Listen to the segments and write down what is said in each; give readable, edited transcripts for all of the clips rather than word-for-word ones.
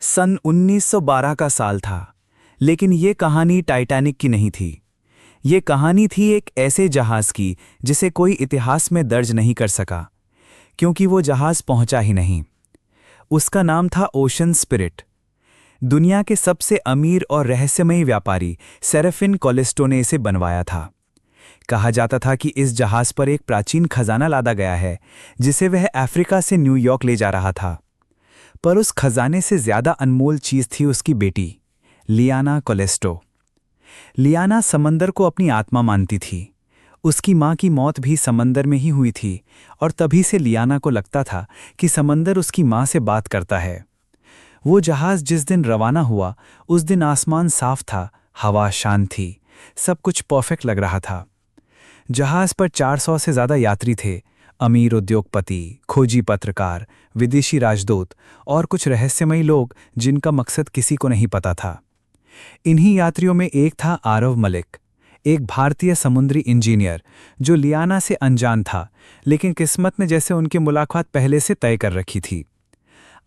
सन 1912 का साल था, लेकिन ये कहानी टाइटैनिक की नहीं थी। ये कहानी थी एक ऐसे जहाज़ की जिसे कोई इतिहास में दर्ज नहीं कर सका, क्योंकि वो जहाज़ पहुंचा ही नहीं। उसका नाम था ओशन स्पिरिट। दुनिया के सबसे अमीर और रहस्यमयी व्यापारी सेरेफिन कॉलिस्टो ने इसे बनवाया था। कहा जाता था कि इस जहाज़ पर एक प्राचीन खजाना लादा गया है, जिसे वह अफ्रीका से न्यूयॉर्क ले जा रहा था। पर उस खजाने से ज्यादा अनमोल चीज थी उसकी बेटी, लियाना कॉलिस्टो। लियाना समंदर को अपनी आत्मा मानती थी। उसकी मां की मौत भी समंदर में ही हुई थी, और तभी से लियाना को लगता था कि समंदर उसकी मां से बात करता है। वो जहाज जिस दिन रवाना हुआ, उस दिन आसमान साफ था, हवा शांत थी, सब कुछ परफेक्ट लग रहा था। जहाज पर 400 से ज्यादा यात्री थे, अमीर उद्योगपति, खोजी पत्रकार, विदेशी राजदूत और कुछ रहस्यमयी लोग जिनका मकसद किसी को नहीं पता था। इन्हीं यात्रियों में एक था आरव मलिक, एक भारतीय समुद्री इंजीनियर जो लियाना से अनजान था, लेकिन किस्मत ने जैसे उनकी मुलाकात पहले से तय कर रखी थी।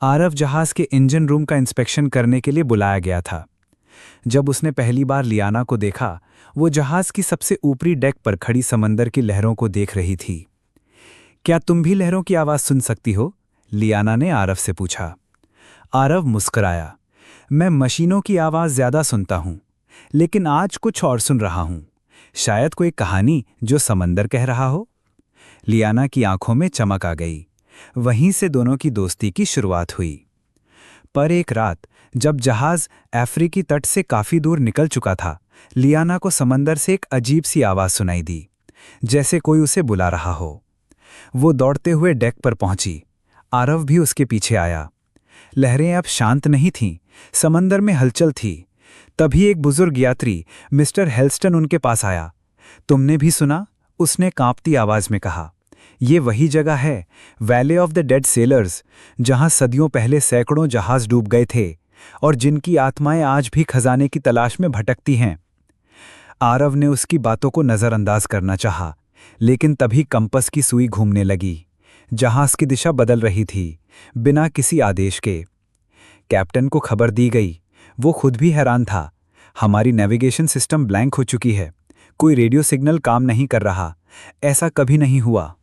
आरव जहाज के इंजन रूम का इंस्पेक्शन करने के लिए बुलाया गया था। जब उसने पहली बार लियाना को देखा, वो जहाज की सबसे ऊपरी डेक पर खड़ी समंदर की लहरों को देख रही थी। क्या तुम भी लहरों की आवाज सुन सकती हो? लियाना ने आरव से पूछा। आरव मुस्कुराया। मैं मशीनों की आवाज ज्यादा सुनता हूं, लेकिन आज कुछ और सुन रहा हूं। शायद कोई कहानी जो समंदर कह रहा हो। लियाना की आंखों में चमक आ गई। वहीं से दोनों की दोस्ती की शुरुआत हुई। पर एक रात, जब जहाज अफ्रीकी तट से काफी दूर निकल चुका था, लियाना को समंदर से एक अजीब सी आवाज सुनाई दी, जैसे कोई उसे बुला रहा हो। वो दौड़ते हुए डेक पर पहुंची। आरव भी उसके पीछे आया। लहरें अब शांत नहीं थीं, समंदर में हलचल थी। तभी एक बुजुर्ग यात्री, मिस्टर हेल्स्टन, उनके पास आया। तुमने भी सुना? उसने कांपती आवाज में कहा। ये वही जगह है, वैले ऑफ द डेड सेलर्स, जहां सदियों पहले सैकड़ों जहाज डूब गए थे और जिनकी आत्माएं आज भी खजाने की तलाश में भटकती हैं। आरव ने उसकी बातों को नजरअंदाज करना चाहा, लेकिन तभी कंपस की सुई घूमने लगी। जहाज की दिशा बदल रही थी, बिना किसी आदेश के। कैप्टन को खबर दी गई। वो खुद भी हैरान था। हमारी नेविगेशन सिस्टम ब्लैंक हो चुकी है, कोई रेडियो सिग्नल काम नहीं कर रहा। ऐसा कभी नहीं हुआ।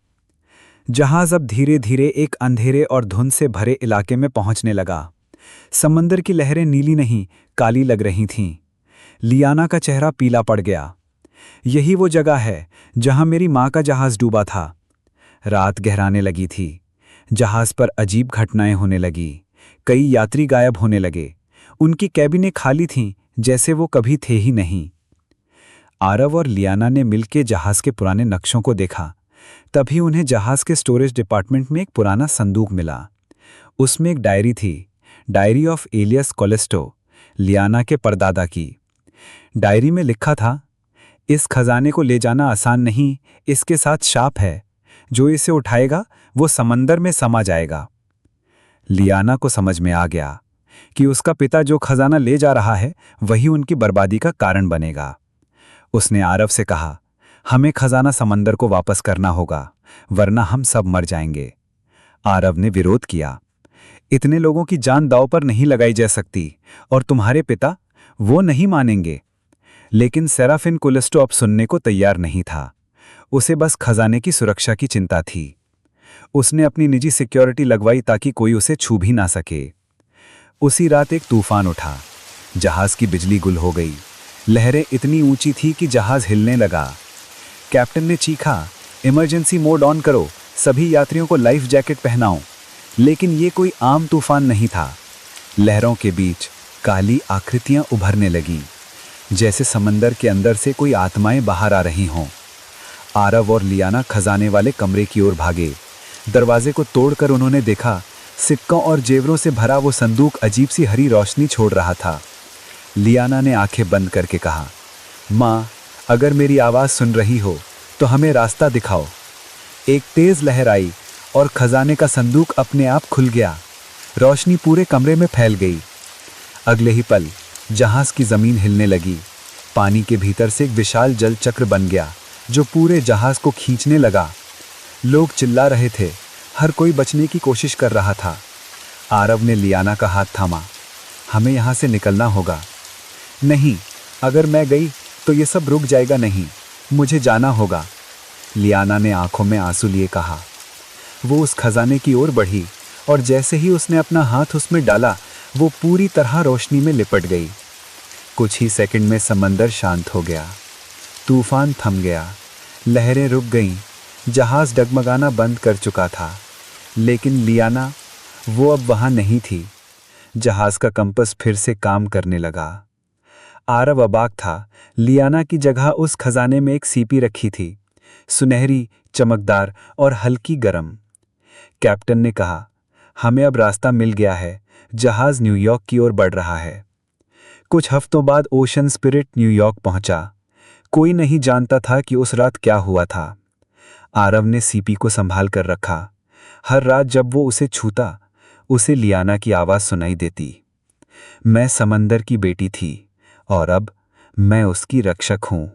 जहाज अब धीरे धीरे एक अंधेरे और धुंध से भरे इलाके में पहुंचने लगा। समंदर की लहरें नीली नहीं, काली लग रही थीं। लियाना का चेहरा पीला पड़ गया। यही वो जगह है जहां मेरी मां का जहाज डूबा था। रात गहराने लगी थी। जहाज पर अजीब घटनाएं होने लगी। कई यात्री गायब होने लगे। उनकी कैबिनें खाली थीं, जैसे वो कभी थे ही नहीं। आरव और लियाना ने मिलकर जहाज के पुराने नक्शों को देखा। तभी उन्हें जहाज के स्टोरेज डिपार्टमेंट में एक पुराना संदूक मिला। उसमें एक डायरी थी, डायरी ऑफ एलियस कॉलिस्टो, लियाना के परदादा की। डायरी में लिखा था, इस खजाने को ले जाना आसान नहीं, इसके साथ शाप है। जो इसे उठाएगा वो समंदर में समा जाएगा। लियाना को समझ में आ गया कि उसका पिता जो खजाना ले जा रहा है, वही उनकी बर्बादी का कारण बनेगा। उसने आरव से कहा, हमें खजाना समंदर को वापस करना होगा, वरना हम सब मर जाएंगे। आरव ने विरोध किया। इतने लोगों की जान दांव पर नहीं लगाई जा सकती, और तुम्हारे पिता, वो नहीं मानेंगे। लेकिन सेराफिन कॉलिस्टो अब सुनने को तैयार नहीं था। उसे बस खजाने की सुरक्षा की चिंता थी। उसने अपनी निजी सिक्योरिटी लगवाई ताकि कोई उसे छू भी ना सके। उसी रात एक तूफान उठा। जहाज की बिजली गुल हो गई। लहरें इतनी ऊंची थी कि जहाज हिलने लगा। कैप्टन ने चीखा, इमरजेंसी मोड ऑन करो, सभी यात्रियों को लाइफ जैकेट पहनाओ। लेकिन ये कोई आम तूफान नहीं था। लहरों के बीच काली आकृतियां उभरने लगीं, जैसे समंदर के अंदर से कोई आत्माएं बाहर आ रही हों। आरव और लियाना खजाने वाले कमरे की ओर भागे। दरवाजे को तोड़कर उन्होंने देखा, सिक्कों और जेवरों से भरा वो संदूक अजीब सी हरी रोशनी छोड़ रहा था। लियाना ने आंखें बंद करके कहा, माँ, अगर मेरी आवाज़ सुन रही हो तो हमें रास्ता दिखाओ। एक तेज लहर आई और खजाने का संदूक अपने आप खुल गया। रोशनी पूरे कमरे में फैल गई। अगले ही पल जहाज की जमीन हिलने लगी। पानी के भीतर से एक विशाल जल चक्र बन गया, जो पूरे जहाज को खींचने लगा। लोग चिल्ला रहे थे, हर कोई बचने की कोशिश कर रहा था। आरव ने लियाना का हाथ थामा। हमें यहाँ से निकलना होगा। नहीं, अगर मैं गई तो ये सब रुक जाएगा। नहीं, मुझे जाना होगा, लियाना ने आंखों में आंसू लिए कहा। वो उस खजाने की ओर बढ़ी और जैसे ही उसने अपना हाथ उसमें डाला, वो पूरी तरह रोशनी में लिपट गई। कुछ ही सेकंड में समंदर शांत हो गया। तूफान थम गया, लहरें रुक गईं, जहाज डगमगाना बंद कर चुका था। लेकिन लियाना, वो अब वहां नहीं थी। जहाज का कंपस फिर से काम करने लगा। आरव अबाक था। लियाना की जगह उस खजाने में एक सीपी रखी थी, सुनहरी, चमकदार और हल्की गरम। कैप्टन ने कहा, हमें अब रास्ता मिल गया है। जहाज न्यूयॉर्क की ओर बढ़ रहा है। कुछ हफ्तों बाद ओशन स्पिरिट न्यूयॉर्क पहुंचा। कोई नहीं जानता था कि उस रात क्या हुआ था। आरव ने सीपी को संभाल कर रखा। हर रात जब वो उसे छूता, उसे लियाना की आवाज सुनाई देती। मैं समंदर की बेटी थी और अब मैं उसकी रक्षक हूं।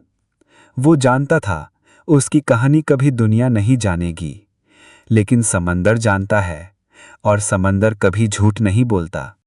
वो जानता था उसकी कहानी कभी दुनिया नहीं जानेगी, लेकिन समंदर जानता है, और समंदर कभी झूठ नहीं बोलता।